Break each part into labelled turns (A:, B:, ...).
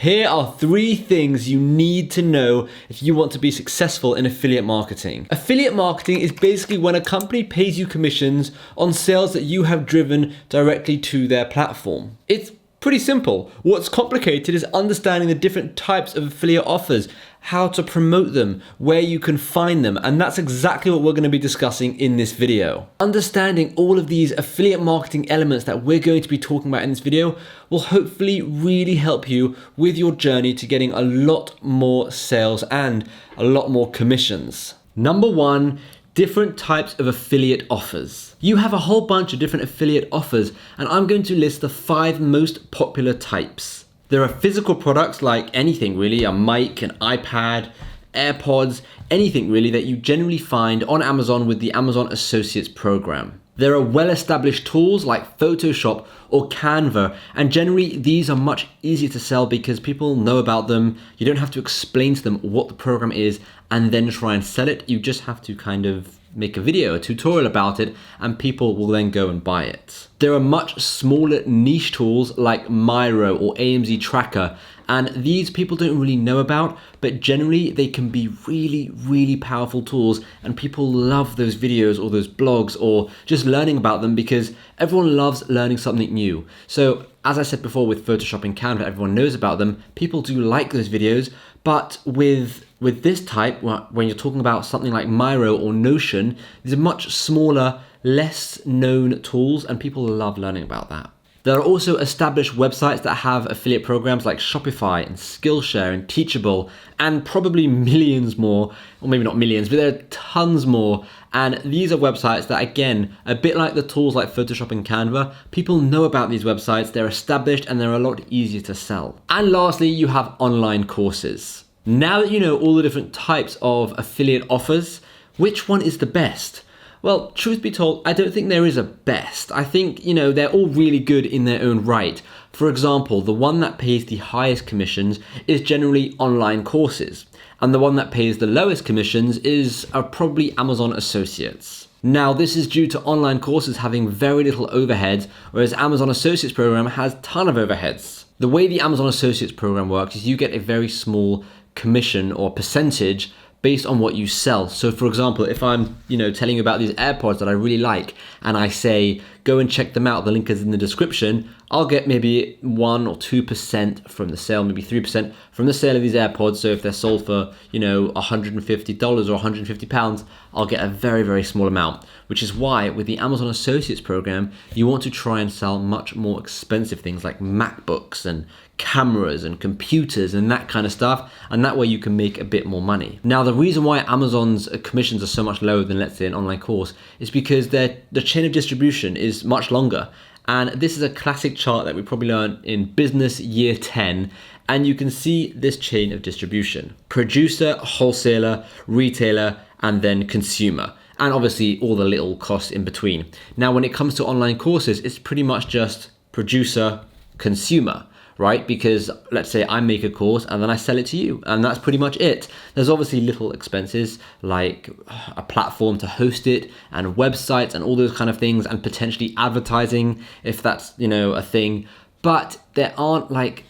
A: Here are 3 things you need to know if you want to be successful in affiliate marketing. Affiliate marketing is basically when a company pays you commissions on sales that you have driven directly to their platform. It's pretty simple. What's complicated is understanding the different types of affiliate offers, how to promote them, where you can find them, and that's exactly what we're going to be discussing in this video. Understanding all of these affiliate marketing elements that we're going to be talking about in this video will hopefully really help you with your journey to getting a lot more sales and a lot more commissions. Number 1, different types of affiliate offers. You have a whole bunch of different affiliate offers, and I'm going to list the 5 most popular types. There are physical products like anything really, a mic, an iPad, AirPods, anything really that you generally find on Amazon with the Amazon Associates program. There are well-established tools like Photoshop or Canva, and generally these are much easier to sell because people know about them. You don't have to explain to them what the program is and then try and sell it. You just have to kind of make a video, a tutorial about it, and people will then go and buy it. There are much smaller niche tools like Miro or AMZ Tracker, and these people don't really know about, but generally they can be really, really powerful tools, and people love those videos or those blogs or just learning about them because everyone loves learning something new. So as I said before, with Photoshop and Canva, everyone knows about them. People do like those videos, but with this type, when you're talking about something like Miro or Notion, these are much smaller, less known tools, and people love learning about that. There are also established websites that have affiliate programs like Shopify and Skillshare and Teachable, and probably millions more, or maybe not millions, but there are tons more. And these are websites that, again, a bit like the tools like Photoshop and Canva, people know about these websites, they're established, and they're a lot easier to sell. And lastly, you have online courses. Now that you know all the different types of affiliate offers, which one is the best? Well, truth be told, I don't think there is a best. I think, they're all really good in their own right. For example, the one that pays the highest commissions is generally online courses. And the one that pays the lowest commissions are probably Amazon Associates. Now, this is due to online courses having very little overhead, whereas Amazon Associates program has a ton of overheads. The way the Amazon Associates program works is you get a very small commission or percentage based on what you sell. So for example, if I'm, telling you about these AirPods that I really like, and I say, go and check them out, the link is in the description, I'll get maybe 1 or 2% from the sale, maybe 3% from the sale of these AirPods. So if they're sold for, $150 or £150, I'll get a very, very small amount, which is why with the Amazon Associates program, you want to try and sell much more expensive things like MacBooks and cameras and computers and that kind of stuff, and that way you can make a bit more money. Now, the reason why Amazon's commissions are so much lower than, let's say, an online course is because the chain of distribution is much longer. And this is a classic chart that we probably learned in business year 10, and you can see this chain of distribution: producer, wholesaler, retailer, and then consumer, and obviously all the little costs in between. Now, when it comes to online courses, it's pretty much just producer, consumer, right? Because let's say I make a course and then I sell it to you, and that's pretty much it. There's obviously little expenses like a platform to host it and websites and all those kind of things, and potentially advertising if that's, a thing. But there aren't like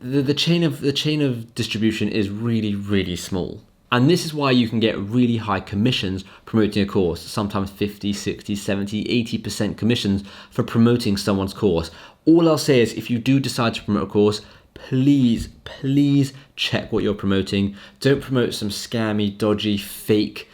A: the chain of distribution is really, really small. And this is why you can get really high commissions promoting a course, sometimes 50, 60, 70, 80% commissions for promoting someone's course. All I'll say is if you do decide to promote a course, please check what you're promoting. Don't promote some scammy, dodgy, fake,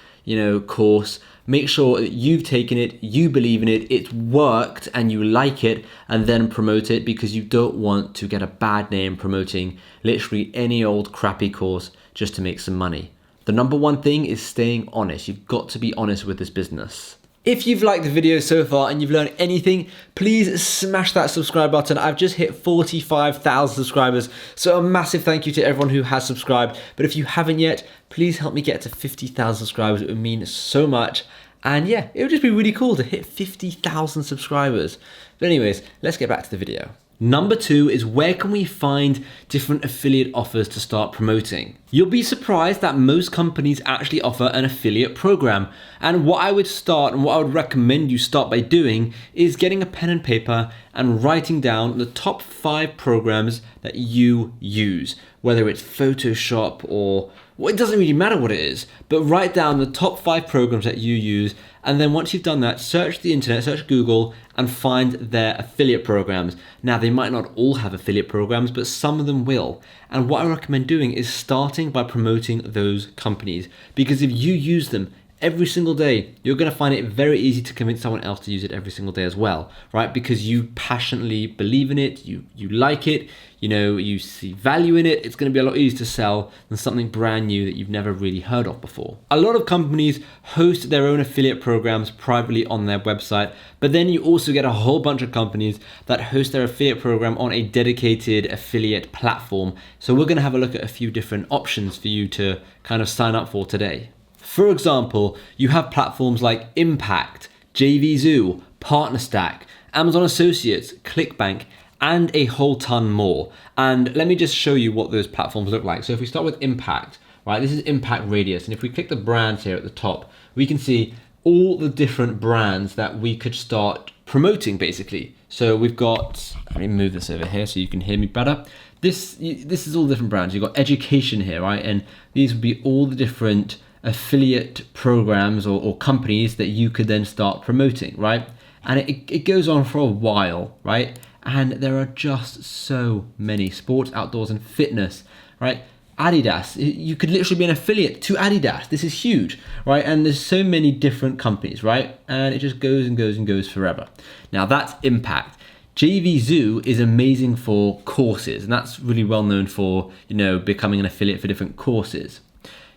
A: course. Make sure that you've taken it, you believe in it, it's worked and you like it, and then promote it, because you don't want to get a bad name promoting literally any old crappy course just to make some money. The number 1 thing is staying honest. You've got to be honest with this business. If you've liked the video so far and you've learned anything, please smash that subscribe button. I've just hit 45,000 subscribers, so a massive thank you to everyone who has subscribed. But if you haven't yet, please help me get to 50,000 subscribers. It would mean so much. And yeah, it would just be really cool to hit 50,000 subscribers. But anyways, let's get back to the video. Number 2 is where can we find different affiliate offers to start promoting? You'll be surprised that most companies actually offer an affiliate program. And what I would recommend you start by doing is getting a pen and paper and writing down the top 5 programs that you use, whether it's Photoshop or well, it doesn't really matter what it is, but write down the top 5 programs that you use. And then once you've done that, search the internet, search Google and find their affiliate programs. Now, they might not all have affiliate programs, but some of them will. And what I recommend doing is starting by promoting those companies, because if you use them every single day, you're going to find it very easy to convince someone else to use it every single day as well, right? Because you passionately believe in it, you like it, you see value in it. It's going to be a lot easier to sell than something brand new that you've never really heard of before. A lot of companies host their own affiliate programs privately on their website, but then you also get a whole bunch of companies that host their affiliate program on a dedicated affiliate platform. So we're going to have a look at a few different options for you to kind of sign up for today. For example, you have platforms like Impact, JVZoo, PartnerStack, Amazon Associates, ClickBank, and a whole ton more. And let me just show you what those platforms look like. So if we start with Impact, right, this is Impact Radius. And if we click the brands here at the top, we can see all the different brands that we could start promoting basically. So we've got, let me move this over here so you can hear me better. This is all the different brands. You've got education here, right? And these would be all the different affiliate programs or companies that you could then start promoting, right? And it goes on for a while, right? And there are just so many: sports, outdoors, and fitness, right? Adidas, you could literally be an affiliate to Adidas. This is huge, right? And there's so many different companies, right? And it just goes and goes and goes forever. Now that's Impact. JVZoo is amazing for courses, and that's really well known for, becoming an affiliate for different courses.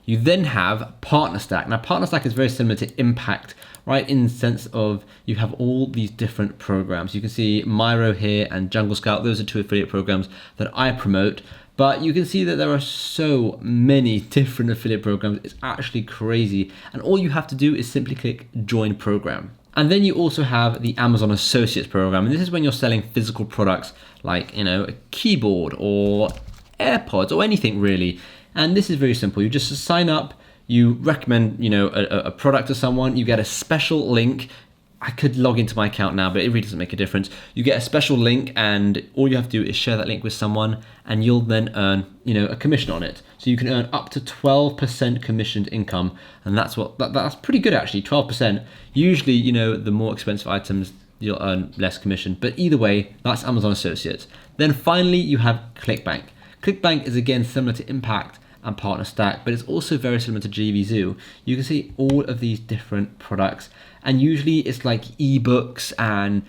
A: You then have PartnerStack. Now, PartnerStack is very similar to Impact, right? In the sense of you have all these different programs. You can see Miro here and Jungle Scout. Those are 2 affiliate programs that I promote. But you can see that there are so many different affiliate programs. It's actually crazy. And all you have to do is simply click Join Program. And then you also have the Amazon Associates program. And this is when you're selling physical products like, a keyboard or AirPods or anything really. And this is very simple. You just sign up, you recommend, a product to someone, you get a special link. I could log into my account now, but it really doesn't make a difference. You get a special link and all you have to do is share that link with someone and you'll then earn, a commission on it. So you can earn up to 12% commissioned income. And that's pretty good actually, 12%. Usually, the more expensive items, you'll earn less commission. But either way, that's Amazon Associates. Then finally, you have ClickBank. ClickBank is again similar to Impact and PartnerStack, but it's also very similar to JVZoo. You can see all of these different products, and usually it's like ebooks and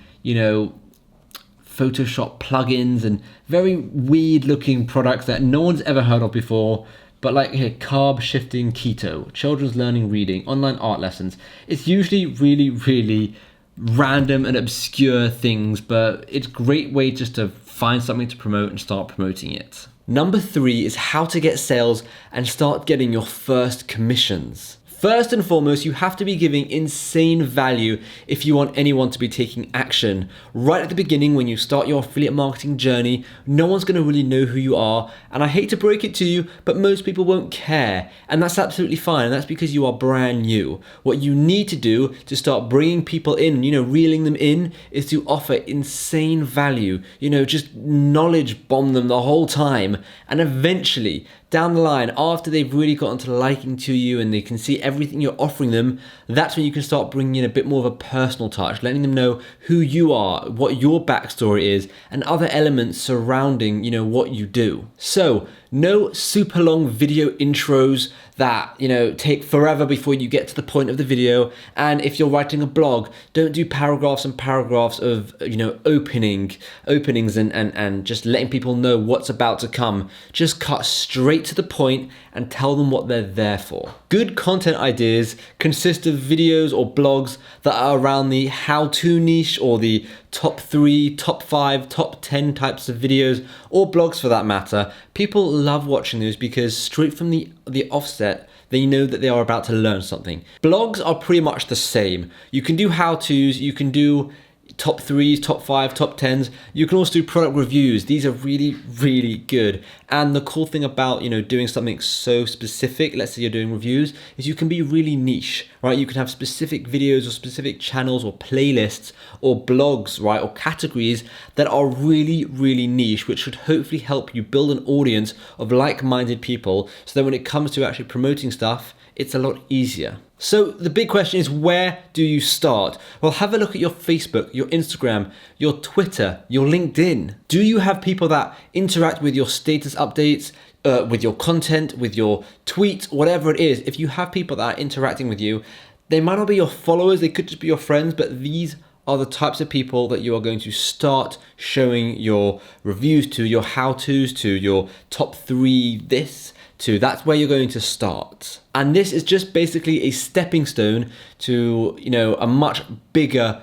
A: Photoshop plugins and very weird looking products that no one's ever heard of before. But like here, carb shifting keto, children's learning reading, online art lessons. It's usually really, really random and obscure things, but it's a great way just to find something to promote and start promoting it. Number 3 is how to get sales and start getting your first commissions. First and foremost, you have to be giving insane value if you want anyone to be taking action. Right at the beginning, when you start your affiliate marketing journey, no one's going to really know who you are. And I hate to break it to you, but most people won't care. And that's absolutely fine. And that's because you are brand new. What you need to do to start bringing people in, reeling them in, is to offer insane value. Just knowledge bomb them the whole time. And eventually, down the line, after they've really gotten to liking to you and they can see everything you're offering them, that's when you can start bringing in a bit more of a personal touch, letting them know who you are, what your backstory is, and other elements surrounding, what you do. So, no super long video intros that, take forever before you get to the point of the video. And if you're writing a blog, don't do paragraphs and paragraphs of, openings and just letting people know what's about to come. Just cut straight to the point and tell them what they're there for. Good content ideas consist of videos or blogs that are around the how-to niche or the top 3, top 5, top 10 types of videos, or blogs for that matter. People love watching those because straight from the offset, they know that they are about to learn something. Blogs are pretty much the same. You can do how-tos, you can do top 3s, top 5, top 10s. You can also do product reviews. These are really, really good. And the cool thing about, doing something so specific, let's say you're doing reviews, is you can be really niche, right? You can have specific videos or specific channels or playlists or blogs, right? Or categories that are really, really niche, which should hopefully help you build an audience of like-minded people so that when it comes to actually promoting stuff, it's a lot easier. So the big question is, where do you start? Well, have a look at your Facebook, your Instagram, your Twitter, your LinkedIn. Do you have people that interact with your status updates, with your content, with your tweets, whatever it is? If you have people that are interacting with you, they might not be your followers, they could just be your friends, but these are the types of people that you are going to start showing your reviews to, your how-tos to, your top 3 this to. That's where you're going to start. And this is just basically a stepping stone to, a much bigger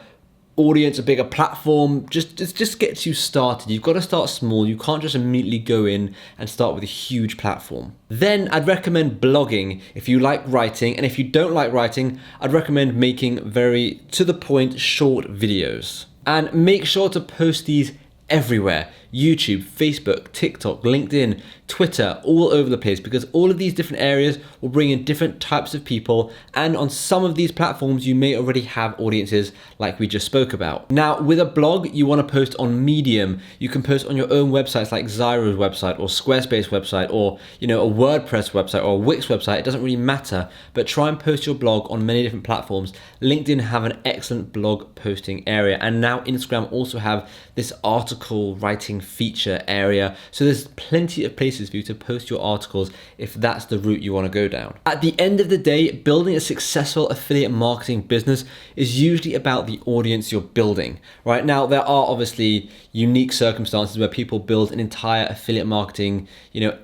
A: audience, a bigger platform. Just gets you started. You've got to start small. You can't just immediately go in and start with a huge platform. Then I'd recommend blogging if you like writing, and if you don't like writing, I'd recommend making very to the point short videos. And make sure to post these everywhere: YouTube, Facebook, TikTok, LinkedIn, Twitter, all over the place, because all of these different areas will bring in different types of people, and on some of these platforms you may already have audiences like we just spoke about. Now with a blog, you want to post on Medium. You can post on your own websites like Zyro's website or Squarespace website, or a WordPress website or a Wix website. It doesn't really matter, but try and post your blog on many different platforms. LinkedIn have an excellent blog posting area, and now Instagram also have this article writing feature area. So there's plenty of places for you to post your articles if that's the route you want to go down. At the end of the day, building a successful affiliate marketing business is usually about the audience you're building. Right now, there are obviously unique circumstances where people build an entire affiliate marketing,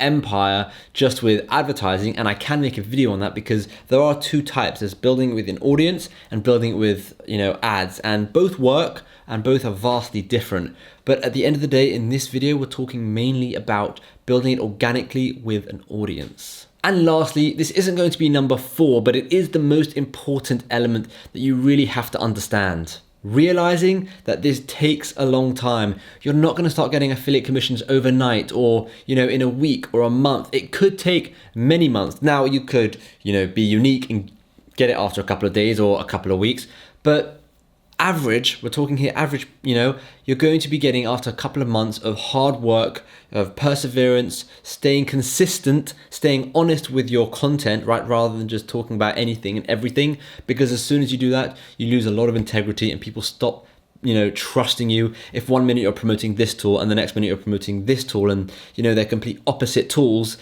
A: empire just with advertising, and I can make a video on that because there are 2 types. There's building with an audience and building with, ads, and both work and both are vastly different. But at the end of the day, in this video, we're talking mainly about building it organically with an audience. And lastly, this isn't going to be number 4, but it is the most important element that you really have to understand. Realizing that this takes a long time. You're not going to start getting affiliate commissions overnight or, in a week or a month. It could take many months. Now you could, be unique and get it after a couple of days or a couple of weeks, but average, we're talking here average, you're going to be getting after a couple of months of hard work, of perseverance, staying consistent, staying honest with your content, right? Rather than just talking about anything and everything, because as soon as you do that, you lose a lot of integrity and people stop trusting you. If one minute you're promoting this tool and the next minute you're promoting this tool, and they're complete opposite tools,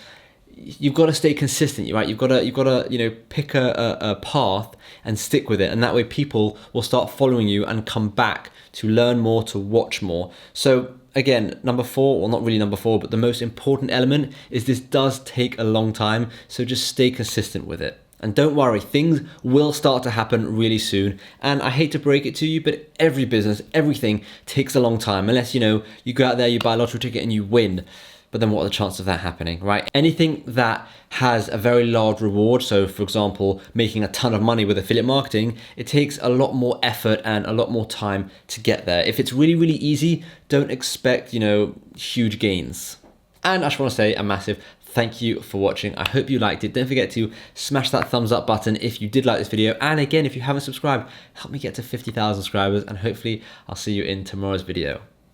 A: you've got to stay consistent, right? You've got to pick a path and stick with it, and that way people will start following you and come back to learn more, to watch more. So again, number 4, well, not really number 4, but the most important element is this does take a long time, so just stay consistent with it. And don't worry, things will start to happen really soon. And I hate to break it to you, but every business, everything takes a long time, unless you go out there, you buy a lottery ticket and you win. But then what are the chances of that happening, right? Anything that has a very large reward, so for example, making a ton of money with affiliate marketing, it takes a lot more effort and a lot more time to get there. If it's really, really easy, don't expect, huge gains. And I just want to say a massive thank you for watching. I hope you liked it. Don't forget to smash that thumbs up button if you did like this video. And again, if you haven't subscribed, help me get to 50,000 subscribers, and hopefully I'll see you in tomorrow's video.